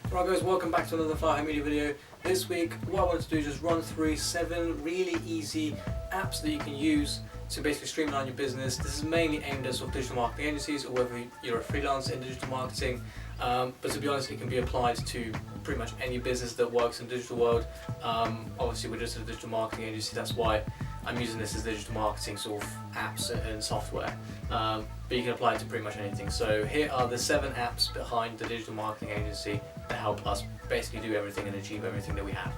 Right guys, welcome back to another Fly High Media video. This week what I wanted to do is just run through 7 really easy apps that you can use to basically streamline your business. This is mainly aimed at sort of digital marketing agencies or whether you're a freelancer in digital marketing, but to be honest it can be applied to pretty much any business that works in the digital world. Obviously we're just a digital marketing agency, that's why I'm using this as digital marketing sort of apps and software, but you can apply it to pretty much anything. So here are the 7 apps behind the digital marketing agency that help us basically do everything and achieve everything that we have.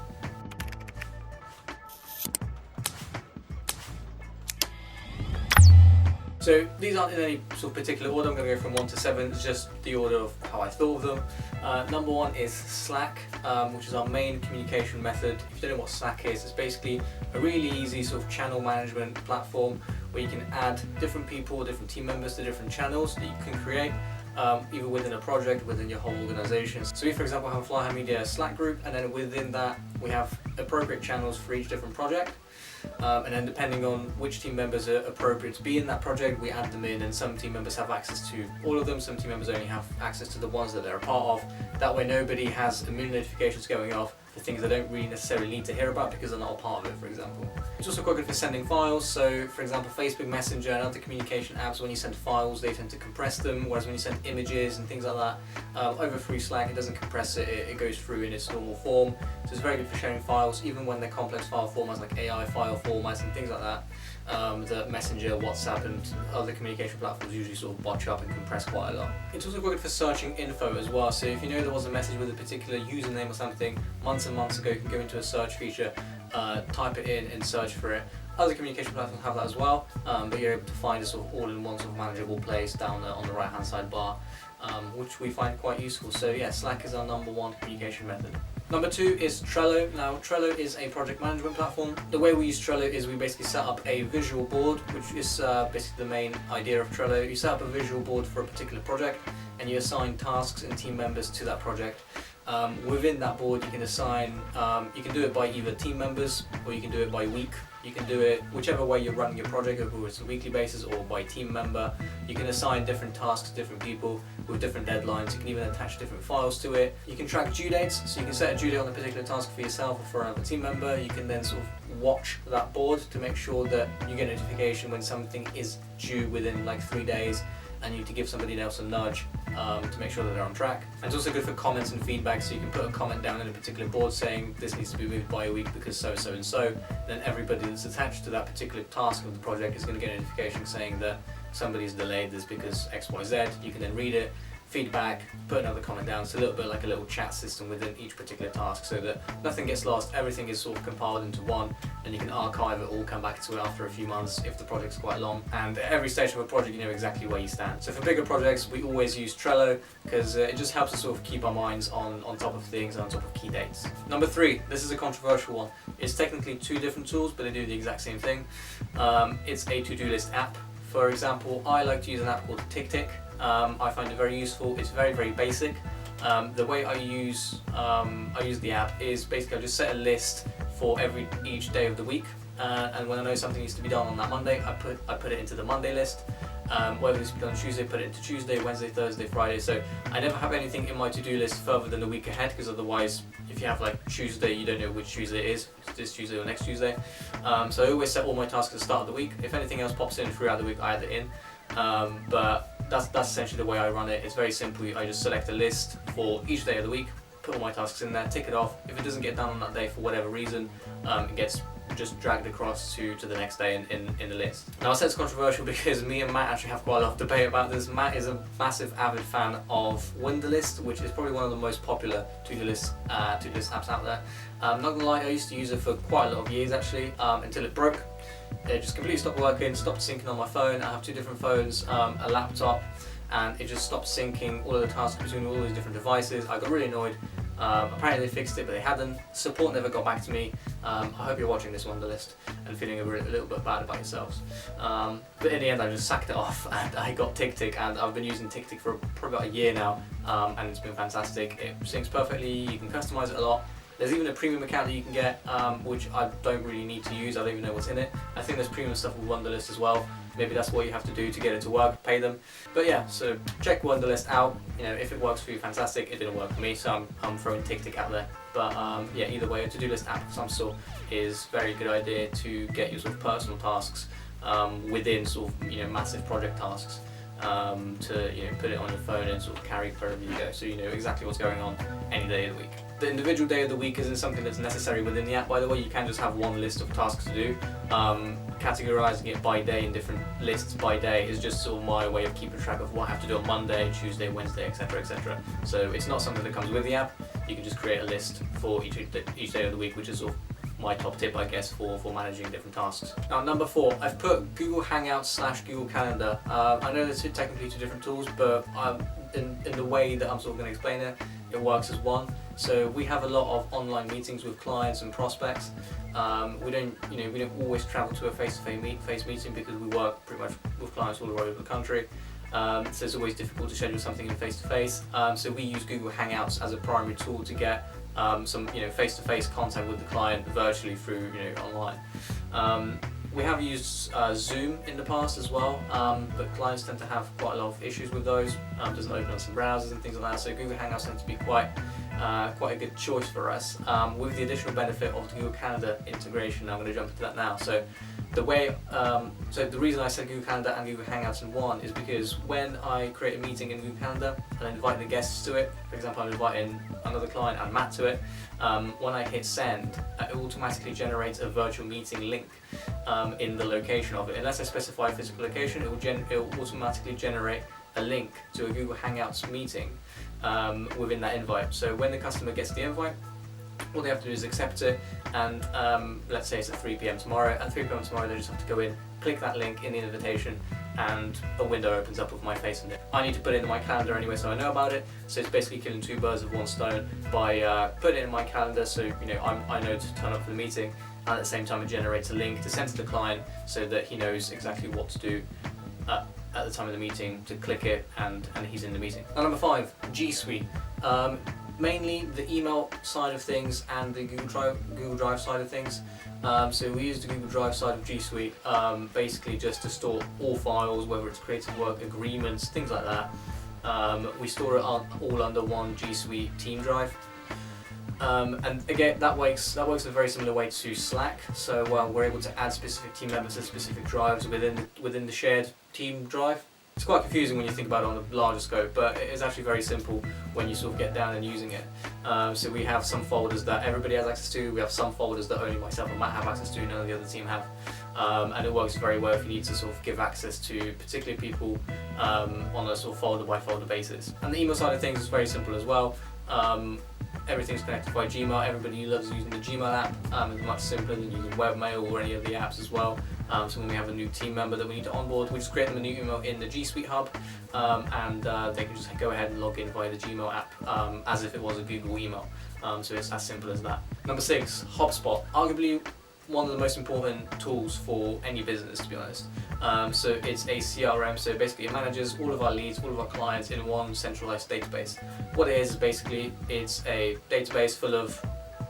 So these aren't in any sort of particular order, I'm going to go from 1 to 7, it's just the order of how I thought of them. Number 1 is Slack, which is our main communication method. If you don't know what Slack is, it's basically a really easy sort of channel management platform where you can add different people, different team members to different channels that you can create, either within a project, within your whole organization. So we, for example, have a Fly High Media Slack group, and then within that we have appropriate channels for each different project. And then depending on which team members are appropriate to be in that project, we add them in, and some team members have access to all of them, some team members only have access to the ones that they're a part of. That way nobody has a million notifications going off for things they don't really necessarily need to hear about because they're not a part of it, for example. It's also quite good for sending files, so for example Facebook Messenger and other communication apps, when you send files they tend to compress them, whereas when you send images and things like that, over through Slack it doesn't compress it, it goes through in its normal form. So it's very good for sharing files, even when they're complex file formats like AI file formats and things like that. That Messenger, WhatsApp and other communication platforms usually sort of botch up and compress quite a lot. It's also quite good for searching info as well, so if you know there was a message with a particular username or something months and months ago, you can go into a search feature, type it in and search for it. Other communication platforms have that as well, but you're able to find a sort of all-in-one sort of manageable place down there on the right hand side bar, which we find quite useful. So yeah, Slack is our number 1 communication method. Number 2 is Trello. Now Trello is a project management platform. The way we use Trello is we basically set up a visual board, which is basically the main idea of Trello. You set up a visual board for a particular project and you assign tasks and team members to that project. Within that board you can assign, you can do it by either team members or you can do it by week. You can do it whichever way you're running your project, whether it's a weekly basis or by team member. You can assign different tasks to different people with different deadlines. You can even attach different files to it. You can track due dates, so you can set a due date on a particular task for yourself or for another team member. You can then sort of watch that board to make sure that you get a notification when something is due within like 3 days, and you need to give somebody else a nudge to make sure that they're on track. And it's also good for comments and feedback, so you can put a comment down in a particular board saying this needs to be moved by a week because so and so, then everybody that's attached to that particular task of the project is going to get a notification saying that somebody's delayed this because XYZ. You can then read it, feedback, put another comment down. It's a little bit like a little chat system within each particular task so that nothing gets lost, everything is sort of compiled into one, and you can archive it all, come back to it after a few months if the project's quite long. And at every stage of a project you know exactly where you stand. So for bigger projects we always use Trello because it just helps us sort of keep our minds on top of things and on top of key dates. Number 3, this is a controversial one. It's technically 2 different tools but they do the exact same thing. It's a to-do list app. For example, I like to use an app called TickTick. I find it very useful. It's very basic. The way I use the app is basically I just set a list for each day of the week, and when I know something needs to be done on that Monday, I put it into the Monday list. Whether it needs to be done on Tuesday, put it into Tuesday, Wednesday, Thursday, Friday. So I never have anything in my to-do list further than a week ahead, because otherwise if you have like Tuesday, you don't know which Tuesday it is, this Tuesday or next Tuesday. So I always set all my tasks at the start of the week. If anything else pops in throughout the week, I add it in. But that's essentially the way I run it. It's very simple. I just select a list for each day of the week, put all my tasks in there, tick it off. If it doesn't get done on that day for whatever reason, it gets just dragged across to the next day in the list. Now I said it's controversial because me and Matt actually have quite a lot of debate about this. Matt is a massive avid fan of Wunderlist, which is probably one of the most popular to-do list apps out there. Not gonna lie, I used to use it for quite a lot of years actually, until it broke. It just completely stopped working, stopped syncing on my phone. I have 2 different phones, a laptop, and it just stopped syncing all of the tasks between all these different devices. I got really annoyed. Apparently they fixed it, but they hadn't. Support never got back to me. I hope you're watching this Wunderlist and feeling a little bit bad about yourselves. But in the end I just sacked it off and I got TickTick, and I've been using TickTick for probably about a year now, and it's been fantastic. It syncs perfectly, you can customize it a lot. There's even a premium account that you can get, which I don't really need to use. I don't even know what's in it. I think there's premium stuff with Wunderlist as well. maybe that's what you have to do to get it to work, pay them. But yeah, so check Wunderlist out. If it works for you, fantastic. It didn't work for me, so I'm throwing tick out there. But yeah, either way, a to-do list app of some sort is a very good idea to get your sort of personal tasks within sort of massive project tasks. To put it on your phone and sort of carry wherever you go, so you know exactly what's going on any day of the week. The individual day of the week isn't something that's necessary within the app, by the way. You can just have one list of tasks to do. Categorizing it by day in different lists by day is just sort of my way of keeping track of what I have to do on Monday, Tuesday, Wednesday, etc., etc. So it's not something that comes with the app. You can just create a list for each day of the week, which is sort of my top tip, I guess, for managing different tasks. Now, number 4, I've put Google Hangouts / Google Calendar. I know there's technically 2 different tools, but in the way that I'm sort of going to explain it, it works as one. So we have a lot of online meetings with clients and prospects. We don't always travel to a face-to-face meeting because we work pretty much with clients all over the country. So it's always difficult to schedule something in face-to-face. So we use Google Hangouts as a primary tool to get some face-to-face contact with the client virtually through online. We have used Zoom in the past as well, but clients tend to have quite a lot of issues with those. Doesn't open on some browsers and things like that. So Google Hangouts tend to be quite a good choice for us, with the additional benefit of the Google Calendar integration. I'm going to jump into that now. So the reason I said Google Calendar and Google Hangouts in one is because when I create a meeting in Google Calendar and I invite the guests to it, for example, I'm inviting another client and Matt to it, when I hit send, it automatically generates a virtual meeting link in the location of it. Unless I specify a physical location, it will automatically generate a link to a Google Hangouts meeting within that invite. So when the customer gets the invite, all they have to do is accept it, and let's say it's at 3 PM tomorrow. At 3 PM tomorrow, they just have to go in, click that link in the invitation, and a window opens up with my face in it. I need to put it in my calendar anyway, so I know about it. So it's basically killing 2 birds with 1 stone by putting it in my calendar, so I know to turn up for the meeting, and at the same time it generates a link to send to the client so that he knows exactly what to do at the time of the meeting to click it, and he's in the meeting. Now, number 5, G Suite. Mainly the email side of things and the Google Drive side of things. So we use the Google Drive side of G Suite basically just to store all files, whether it's creative work, agreements, things like that. We store it all under one G Suite team drive. And again, that works in a very similar way to Slack. So we're able to add specific team members to specific drives within the shared team drive. It's quite confusing when you think about it on a larger scope, but it is actually very simple when you sort of get down and using it. So we have some folders that everybody has access to, we have some folders that only myself and Matt have access to, none of the other team have. And it works very well if you need to sort of give access to particular people on a sort of folder by folder basis. And the email side of things is very simple as well. Everything's connected by Gmail. Everybody loves using the Gmail app. It's much simpler than using webmail or any of the apps as well. So when we have a new team member that we need to onboard, we just create them a new email in the G Suite hub, and they can just go ahead and log in via the Gmail app as if it was a Google email. So it's as simple as that. Number 6, HubSpot. Arguably one of the most important tools for any business, to be honest. So it's a CRM, so basically it manages all of our leads, all of our clients in one centralized database. What it is basically, it's a database full of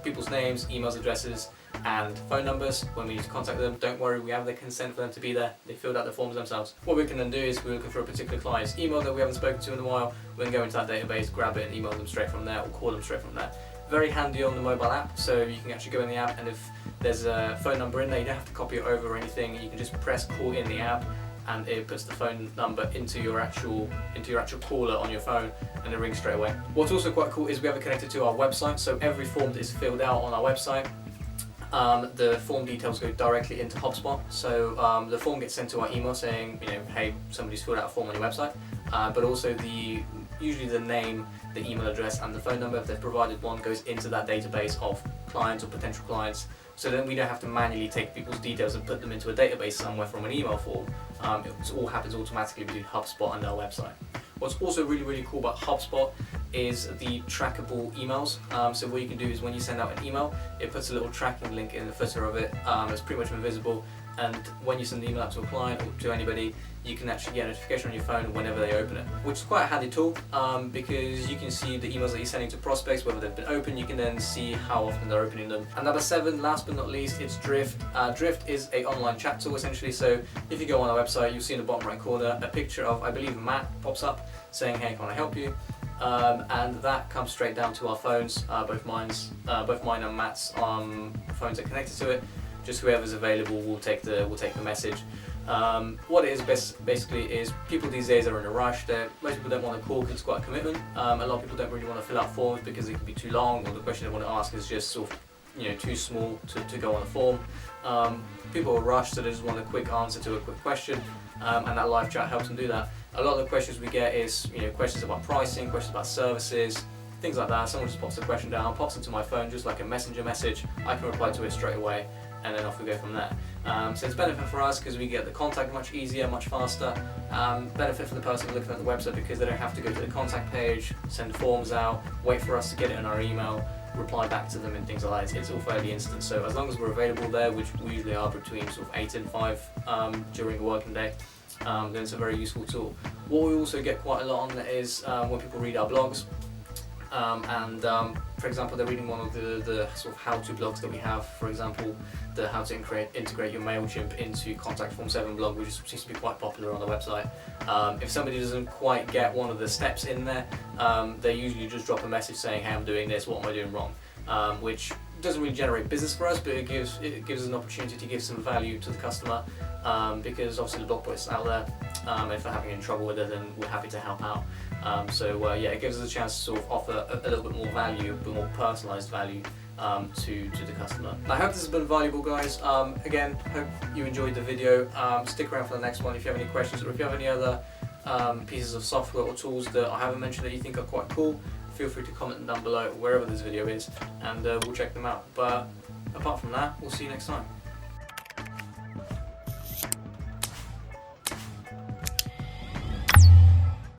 people's names, emails, addresses, and phone numbers. When we need to contact them, don't worry, we have their consent for them to be there. They filled out the forms themselves. What we can then do is we're looking for a particular client's email that we haven't spoken to in a while. We can go into that database, grab it and email them straight from there, or call them straight from there. Very handy on the mobile app, so you can actually go in the app, and if there's a phone number in there, you don't have to copy it over or anything. You can just press call in the app, and it puts the phone number into your actual caller on your phone, and it rings straight away. What's also quite cool is we have it connected to our website, so every form that is filled out on our website, the form details go directly into HubSpot. So the form gets sent to our email saying, hey, somebody's filled out a form on your website, but also usually the name, the email address, and the phone number, if they've provided one, goes into that database of clients or potential clients. So then we don't have to manually take people's details and put them into a database somewhere from an email form. It all happens automatically between HubSpot and our website. What's also really, really cool about HubSpot is the trackable emails. So what you can do is when you send out an email, it puts a little tracking link in the footer of it. It's pretty much invisible, and when you send an email out to a client or to anybody, you can actually get a notification on your phone whenever they open it, which is quite a handy tool because you can see the emails that you're sending to prospects, whether they've been opened. You can then see how often they're opening them. And number 7, last but not least, it's Drift. Drift is an online chat tool essentially. So if you go on our website, you'll see in the bottom right corner a picture of, I believe, Matt pops up saying, hey, can I help you? And that comes straight down to our phones, both mine and Matt's phones are connected to it. Just whoever's available will take the message. What it is basically is people these days are in a rush. Most people don't want to call because it's quite a commitment. A lot of people don't really want to fill out forms because it can be too long, or the question they want to ask is just sort of too small to go on a form. People are rushed, so they just want a quick answer to a quick question, and that live chat helps them do that. A lot of the questions we get is questions about pricing, questions about services, things like that. Someone just pops a question down, pops into my phone just like a messenger message. I can reply to it straight away, and then off we go from there. So it's benefit for us because we get the contact much easier, much faster. Benefit for the person looking at the website because they don't have to go to the contact page, send forms out, wait for us to get it in our email, reply back to them and things like that. It's all fairly instant. So as long as we're available there, which we usually are between sort of 8 and 5 during the working day, then it's a very useful tool. What we also get quite a lot on is when people read our blogs. For example, they're reading one of the sort of how-to blogs that we have. For example, the how to integrate your MailChimp into Contact Form 7 blog, which seems to be quite popular on the website. If somebody doesn't quite get one of the steps in there, they usually just drop a message saying, hey, I'm doing this, what am I doing wrong? Which doesn't really generate business for us, but it gives us an opportunity to give some value to the customer, because obviously the blog post's out there, and if they're having any trouble with it, then we're happy to help out. Yeah, it gives us a chance to sort of offer a little bit more value, a bit more personalised value to the customer. I hope this has been valuable, guys. Again, hope you enjoyed the video. Stick around for the next one if you have any questions, or if you have any other pieces of software or tools that I haven't mentioned that you think are quite cool, feel free to comment them down below wherever this video is, and we'll check them out. But apart from that, we'll see you next time.